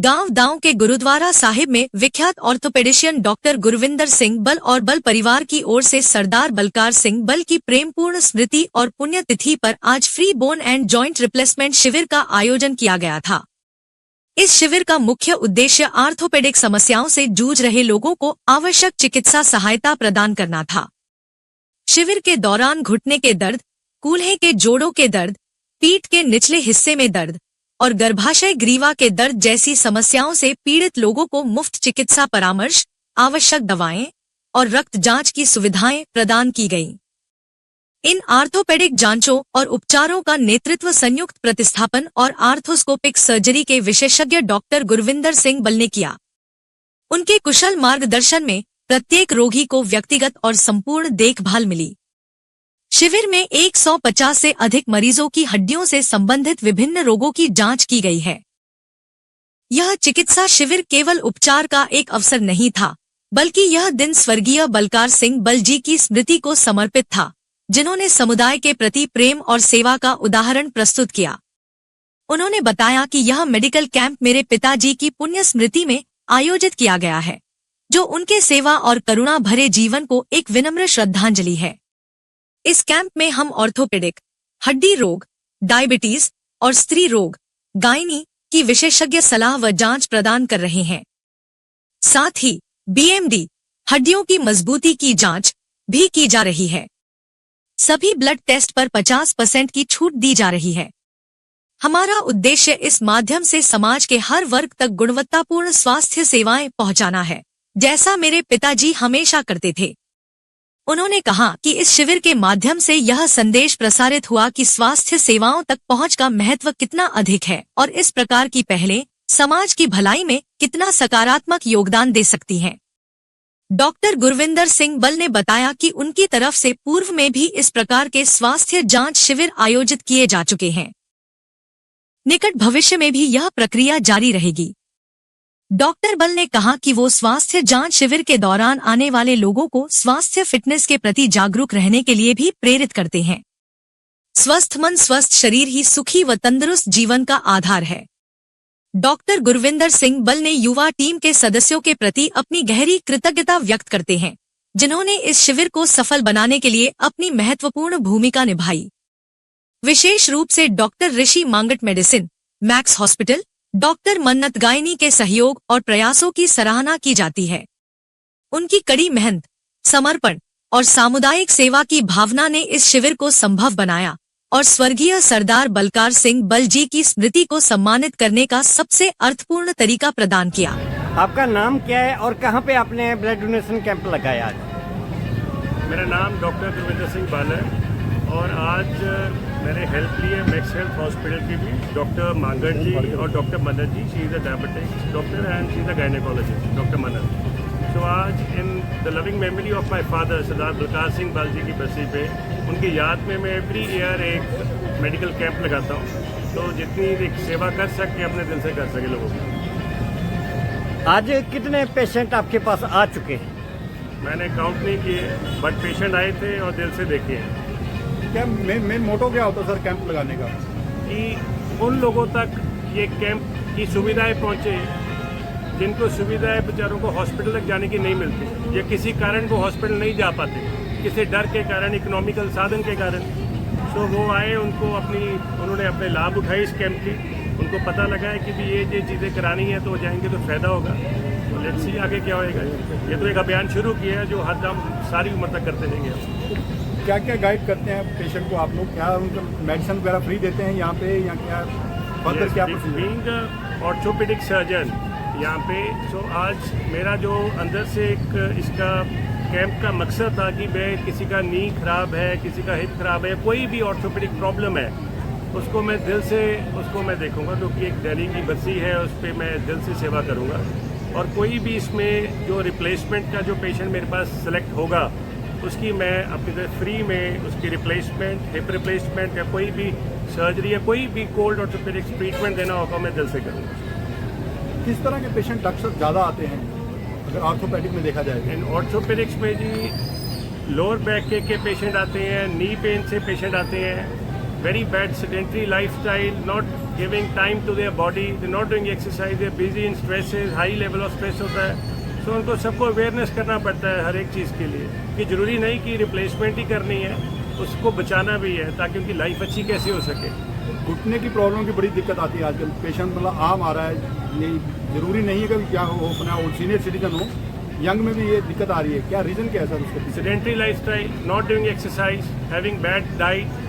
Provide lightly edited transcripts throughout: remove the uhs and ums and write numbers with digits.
गांव दांव के गुरुद्वारा साहिब में विख्यात ऑर्थोपेडिशियन डॉक्टर गुरविंदर सिंह बल और बल परिवार की ओर से सरदार बलकार सिंह बल की प्रेमपूर्ण स्मृति और पुण्यतिथि पर आज free bone and joint replacement शिविर का आयोजन किया गया था। इस शिविर का मुख्य उद्देश्य आर्थोपेडिक समस्याओं से जूझ रहे लोगों को आवश्यक चिकित्सा सहायता प्रदान करना था। शिविर के दौरान घुटने के दर्द, कूल्हे के जोड़ों के दर्द, पीठ के निचले हिस्से में दर्द और गर्भाशय ग्रीवा के दर्द जैसी समस्याओं से पीड़ित लोगों को मुफ्त चिकित्सा परामर्श, आवश्यक दवाएं और रक्त जांच की सुविधाएं प्रदान की गईं। इन आर्थोपेडिक जांचों और उपचारों का नेतृत्व संयुक्त प्रतिस्थापन और आर्थोस्कोपिक सर्जरी के विशेषज्ञ डॉक्टर गुरविंदर सिंह बल ने किया। उनके कुशल मार्गदर्शन में प्रत्येक रोगी को व्यक्तिगत और संपूर्ण देखभाल मिली। शिविर में 150 से अधिक मरीजों की हड्डियों से संबंधित विभिन्न रोगों की जांच की गई है। यह चिकित्सा शिविर केवल उपचार का एक अवसर नहीं था, बल्कि यह दिन स्वर्गीय बलकार सिंह बल जी की स्मृति को समर्पित था, जिन्होंने समुदाय के प्रति प्रेम और सेवा का उदाहरण प्रस्तुत किया। उन्होंने बताया कि यह मेडिकल कैंप मेरे पिताजी की पुण्य स्मृति में आयोजित किया गया है, जो उनके सेवा और करुणा भरे जीवन को एक विनम्र श्रद्धांजलि है। इस कैंप में हम ऑर्थोपेडिक, हड्डी रोग, डायबिटीज और स्त्री रोग, गायनी की विशेषज्ञ सलाह व जांच प्रदान कर रहे हैं। साथ ही बीएमडी, हड्डियों की मजबूती की जांच भी की जा रही है। सभी ब्लड टेस्ट पर 50% की छूट दी जा रही है। हमारा उद्देश्य इस माध्यम से समाज के हर वर्ग तक गुणवत्तापूर्ण स्वास्थ्य सेवाएं पहुंचाना है, जैसा मेरे पिताजी हमेशा करते थे। उन्होंने कहा कि इस शिविर के माध्यम से यह संदेश प्रसारित हुआ कि स्वास्थ्य सेवाओं तक पहुंच का महत्व कितना अधिक है और इस प्रकार की पहलें समाज की भलाई में कितना सकारात्मक योगदान दे सकती हैं। डॉक्टर गुरविंदर सिंह बल ने बताया कि उनकी तरफ से पूर्व में भी इस प्रकार के स्वास्थ्य जांच शिविर आयोजित किए जा चुके हैं। निकट भविष्य में भी यह प्रक्रिया जारी रहेगी। डॉक्टर बल ने कहा कि वो स्वास्थ्य जांच शिविर के दौरान आने वाले लोगों को स्वास्थ्य फिटनेस के प्रति जागरूक रहने के लिए भी प्रेरित करते हैं। स्वस्थ मन, स्वस्थ शरीर ही सुखी व तंदुरुस्त जीवन का आधार है। डॉक्टर गुरविंदर सिंह बल ने युवा टीम के सदस्यों के प्रति अपनी गहरी कृतज्ञता व्यक्त करते हैं, जिन्होंने इस शिविर को सफल बनाने के लिए अपनी महत्वपूर्ण भूमिका निभाई। विशेष रूप से doctor Rishi Mangat medicine, Max hospital, doctor Mannat gynae के सहयोग और प्रयासों की सराहना की जाती है। उनकी कड़ी मेहनत, समर्पण और सामुदायिक सेवा की भावना ने इस शिविर को संभव बनाया और स्वर्गीय सरदार बलकार सिंह बल जी की स्मृति को सम्मानित करने का सबसे अर्थपूर्ण तरीका प्रदान किया। आपका नाम क्या है और कहाँ पे आपने ब्लड डोनेशन कैंप लगाया आज? मेरा नाम डॉक्टर गुरविंदर सिंह बल है और आज मैंने हेल्प ली है मैक्स हेल्थ हॉस्पिटल की भी। डॉक्टर मांगट जी और doctor Mannat ji, she is a diabetics doctor and she is a gynaecologist, doctor Mannat. So आज in the loving memory of my father Sardar Balkar Singh Bal ji की बरसी पे उनकी याद में मैं एवरी ईयर एक मेडिकल कैंप लगाता हूँ, तो जितनी एक सेवा कर सके अपने दिल से कर सके लोगों की। आज कितने पेशेंट आपके पास आ चुके हैं? मैंने काउंट नहीं किए, बट पेशेंट आए थे और दिल से देखे हैं। क्या मेन मोटो क्या होता है सर कैंप लगाने का? कि उन लोगों तक ये कैंप की सुविधाएं पहुंचे जिनको सुविधाएं बेचारों को हॉस्पिटल तक जाने की नहीं मिलती, या किसी कारण वो हॉस्पिटल नहीं जा पाते, किसी डर के कारण, इकोनॉमिकल साधन के कारण। तो वो आए, उन्होंने अपने लाभ उठाए इस कैंप की। उनको पता लगा है कि भी ये चीज़ें करानी है तो वो जाएंगे तो फ़ायदा होगा। तो लेट्स सी आगे क्या होएगा। ये तो एक अभियान शुरू किया है जो हर हम सारी उम्र तक करते रहेंगे। क्या क्या गाइड करते हैं पेशेंट को आप लोग? क्या उनको मेडिसिन वगैरह फ्री देते हैं यहाँ पे या क्या फर्दर क्या? बीइंग ऑर्थोपेडिक सर्जन यहाँ पे, तो आज मेरा जो अंदर से एक इसका कैंप का मकसद था कि मैं किसी का नी खराब है, किसी का हिप खराब है, कोई भी ऑर्थोपेडिक प्रॉब्लम है, उसको मैं दिल से देखूंगा, क्योंकि एक दिल्ली की बस्ती है, उस पर मैं दिल से सेवा करूँगा। और कोई भी इसमें जो रिप्लेसमेंट का जो पेशेंट मेरे पास सेलेक्ट होगा उसकी मैं अपनी तरफ फ्री में उसकी रिप्लेसमेंट, हिप रिप्लेसमेंट या कोई भी सर्जरी या कोई भी कोल्ड ऑर्थोपेडिक्स ट्रीटमेंट देना होगा मैं दिल से करूँगा। किस तरह के पेशेंट अक्सर ज़्यादा आते हैं अगर ऑर्थोपेडिक में देखा जाए? इन ऑर्थोपेडिक्स में जी लोअर बैक के पेशेंट आते हैं, नी पेन से पेशेंट आते हैं, very bad sedentary lifestyle, not giving time to their body, they're not doing exercise, they're busy in stresses, high level of stress होता है. So उनको सबको अवेयरनेस करना पड़ता है हर एक चीज़ के लिए कि ज़रूरी नहीं कि रिप्लेसमेंट ही करनी है, उसको बचाना भी है ताकि उनकी लाइफ अच्छी कैसे हो सके. घुटने की प्रॉब्लम की बड़ी दिक्कत आती है आजकल. पेशेंट मतलब आम आ रहा है, ये जरूरी नहीं है कि क्या हो अपना सीनियर सिटीजन हो, यंग में भी ये दिक्कत आ रही है. क्या रीज़न क्या है सर उसका? Sedentary lifestyle, not doing exercise, having bad diet,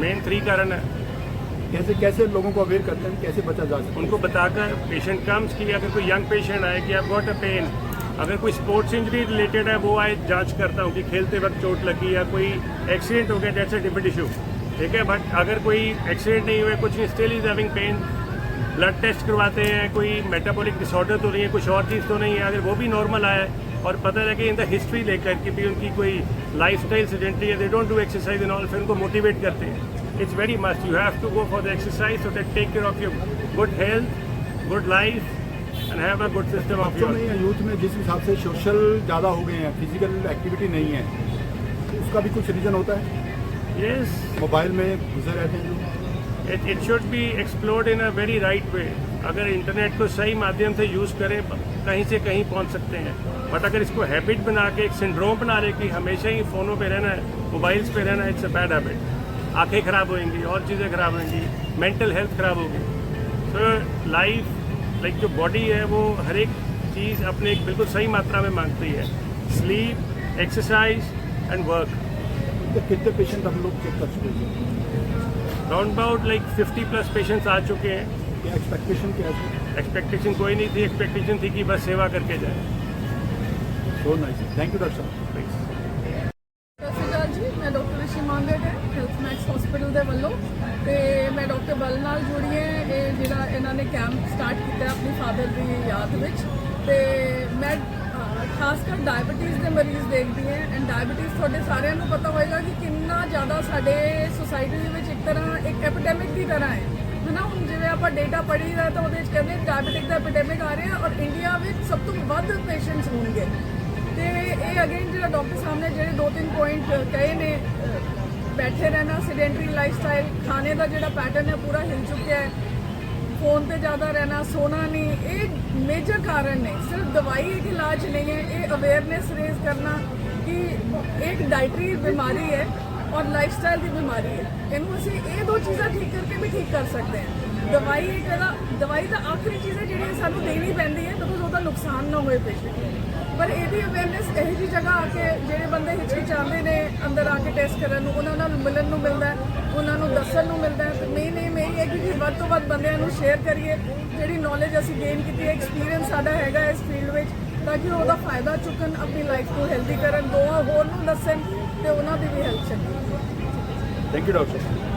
main 3 कारण है. कैसे लोगों को अवेयर करते हैं, कैसे बचा जा सकता है? उनको बताकर पेशेंट कम्स की अगर कोई यंग पेशेंट आए कि आप गॉट अ पेन, अगर कोई स्पोर्ट्स इंजरी रिलेटेड है वो आए, जांच करता हूँ कि खेलते वक्त चोट लगी या कोई एक्सीडेंट हो गया, दैट्स अ डिफरेंट इशू. ठीक है, बट अगर कोई एक्सीडेंट नहीं हुआ, कुछ नहीं, still is having pain, blood test करवाते हैं, कोई मेटाबॉलिक डिसऑर्डर तो नहीं है, कुछ और चीज़ तो नहीं है. अगर वो भी नॉर्मल आया और पता लगे इन द हिस्ट्री लेकर कि भी उनकी कोई लाइफस्टाइल सेडेंटरी है, they don't do exercise and all, फिर उनको मोटिवेट करते हैं. It's very must. You have to go for the exercise so that take care of your good health, good life, and have a good system of बच्चों yours. में या youth में जिस हिसाब से सोशल ज़्यादा हो गए हैं, फिजिकल एक्टिविटी नहीं है, तो उसका भी कुछ रीज़न होता है. Yes, मोबाइल में घुसे रहते हैं लोग. it should be explored in a very right way. अगर इंटरनेट को सही माध्यम से यूज़ करें, कहीं से कहीं पहुंच सकते हैं. बट अगर इसको हैबिट बना के एक सिंड्रोम बना ले कि हमेशा ही फ़ोनों पे रहना है, मोबाइल्स पे रहना है, इट्स अ बैड हैबिट. आंखें खराब होंगी और चीज़ें खराब होंगी, मेंटल हेल्थ खराब होगी. तो लाइफ लाइक जो बॉडी है वो हर एक चीज़ अपने एक बिल्कुल सही मात्रा में मांगती है. Sleep, exercise and work. तो कितने पेशेंट हम लोग चेक कर चुके हैं? राउंड अबाउट लाइक 50+ पेशेंट्स आ चुके हैं. क्या एक्सपेक्टेशन क्या है? एक्सपेक्टेशन कोई नहीं थी, एक्सपेक्टेशन थी कि बस सेवा करके जाए. So nice. Thank you doctor साहब. ਸਤਿ ਸ਼੍ਰੀ ਅਕਾਲ ਜੀ, ਮੈਂ ਡਾਕਟਰ ਰਿਸ਼ੀ ਮਾਂਗੇ ਹੈ ਹੈਲਥ ਮੈਕਸ ਹਸਪੀਟਲ ਦੇ ਵੱਲੋਂ ਤੇ ਮੈਂ ਡਾਕਟਰ ਬਲ ਨਾਲ ਜੁੜੀ ਹਾਂ. ਇਹ ਜਿਹੜਾ ਇਹਨਾਂ ਨੇ ਕੈਂਪ ਸਟਾਰਟ ਕੀਤਾ ਆਪਣੀ ਫਾਦਰ ਦੀ ਯਾਦ ਵਿੱਚ, ਤੇ ਮੈਂ ਖਾਸ ਕਰ ਡਾਇਬਟੀਜ਼ ਦੇ ਮਰੀਜ਼ ਦੇਖਦੀ ਹਾਂ. ਐਂਡ ਡਾਇਬਟੀਜ਼ ਤੁਹਾਡੇ ਸਾਰਿਆਂ ਨੂੰ ਪਤਾ ਹੋਏਗਾ ਕਿ ਕਿੰਨਾ ਜ਼ਿਆਦਾ ਸਾਡੇ ਸੋਸਾਇਟੀ ਦੇ ਵਿੱਚ ਇੱਕ ਤਰ੍ਹਾਂ ਇੱਕ ਐਪੀਡੈਮਿਕ ਦੀ ਤਰ੍ਹਾਂ ਹੈ ਨਾ. ਹੁਣ ਜਿਵੇਂ ਆਪਾਂ ਡੇਟਾ ਪੜ੍ਹੀਦਾ ਤਾਂ ਉਹਦੇ ਵਿੱਚ ਕਹਿੰਦੇ ਡਾਇਬਟਿਕ ਦਾ ਐਪੀਡੈਮਿਕ ਆ ਰਿਹਾ ਔਰ ਇੰਡੀਆ ਵਿੱਚ ਸਭ ਤੋਂ ਵੱਧ ਪੇਸ਼ੈਂਟਸ ਹੋਣਗੇ. ਤੇ ਇਹ ਅਗੇਨ ਜਿਹੜਾ ਡਾਕਟਰ ਸਾਹਿਬ ਨੇ ਜਿਹੜੇ 2-3 ਪੁਆਇੰਟ ਕਹੇ ਨੇ, ਬੈਠੇ ਰਹਿਣਾ, ਸੈਡੈਂਟਰੀ ਲਾਈਫਸਟਾਈਲ, ਖਾਣੇ ਦਾ ਜਿਹੜਾ ਪੈਟਰਨ ਹੈ ਪੂਰਾ ਹਿਲ ਚੁੱਕਿਆ ਹੈ, ਫੋਨ ਤੇ ਜ਼ਿਆਦਾ ਰਹਿਣਾ, ਸੋਣਾ ਨਹੀਂ, ਇਹ ਮੇਜਰ ਕਾਰਨ ਨੇ. ਸਿਰਫ ਦਵਾਈ ਇੱਕ ਇਲਾਜ ਨਹੀਂ ਹੈ. ਇਹ ਅਵੇਅਰਨੈਸ ਰੇਜ਼ ਕਰਨਾ ਕਿ ਇੱਕ ਡਾਇਟਰੀ ਬਿਮਾਰੀ ਹੈ ਔਰ ਲਾਈਫਸਟਾਈਲ ਦੀ ਬਿਮਾਰੀ ਹੈ. ਇਹਨੂੰ ਅਸੀਂ ਇਹ 2 ਚੀਜ਼ਾਂ ਠੀਕ ਕਰਕੇ ਵੀ ਠੀਕ ਕਰ ਸਕਦੇ ਹਾਂ. ਦਵਾਈ ਤਾਂ ਆਖਰੀ ਚੀਜ਼ ਹੈ ਜਿਹੜੀ ਸਾਨੂੰ ਦੇਣੀ ਪੈਂਦੀ ਹੈ ਬਿਕੋਜ਼ ਉਹਦਾ ਨੁਕਸਾਨ ਨਾ ਹੋਏ ਪੇਸ਼ੈਂਟ ਨੂੰ. ਪਰ ਇਹਦੀ ਅਵੇਅਰਨੈਸ ਇਹੋ ਜਿਹੀ ਜਗ੍ਹਾ ਆ ਕੇ ਜਿਹੜੇ ਬੰਦੇ ਹਿਚਕਿਚਾਉਂਦੇ ਨੇ ਅੰਦਰ ਆ ਕੇ ਟੈਸਟ ਕਰਨ ਨੂੰ, ਉਹਨਾਂ ਨਾਲ ਮਿਲਣ ਨੂੰ ਮਿਲਦਾ ਹੈ, ਉਹਨਾਂ ਨੂੰ ਦੱਸਣ ਨੂੰ ਮਿਲਦਾ ਹੈ. ਤੇ ਮੇਨ ਇਹ ਹੈ ਕਿ ਵੱਧ ਤੋਂ ਵੱਧ ਬੰਦਿਆਂ ਨੂੰ ਸ਼ੇਅਰ ਕਰੀਏ ਜਿਹੜੀ ਨੌਲੇਜ ਅਸੀਂ ਗੇਨ ਕੀਤੀ ਹੈ, ਐਕਸਪੀਰੀਅੰਸ ਸਾਡਾ ਹੈਗਾ ਇਸ ਫੀਲਡ ਵਿੱਚ, ਤਾਂ ਕਿ ਉਹਦਾ ਫਾਇਦਾ ਚੁੱਕਣ, ਆਪਣੀ ਲਾਈਫ ਨੂੰ ਹੈਲਦੀ ਕਰਨ, 2 ਹੋਰ ਨੂੰ ਦੱਸਣ ਤੇ ਉਹਨਾਂ ਦੀ ਵੀ ਹੈਲਪ ਚੱਲੇ. थैंक यू डॉक्टर साहब.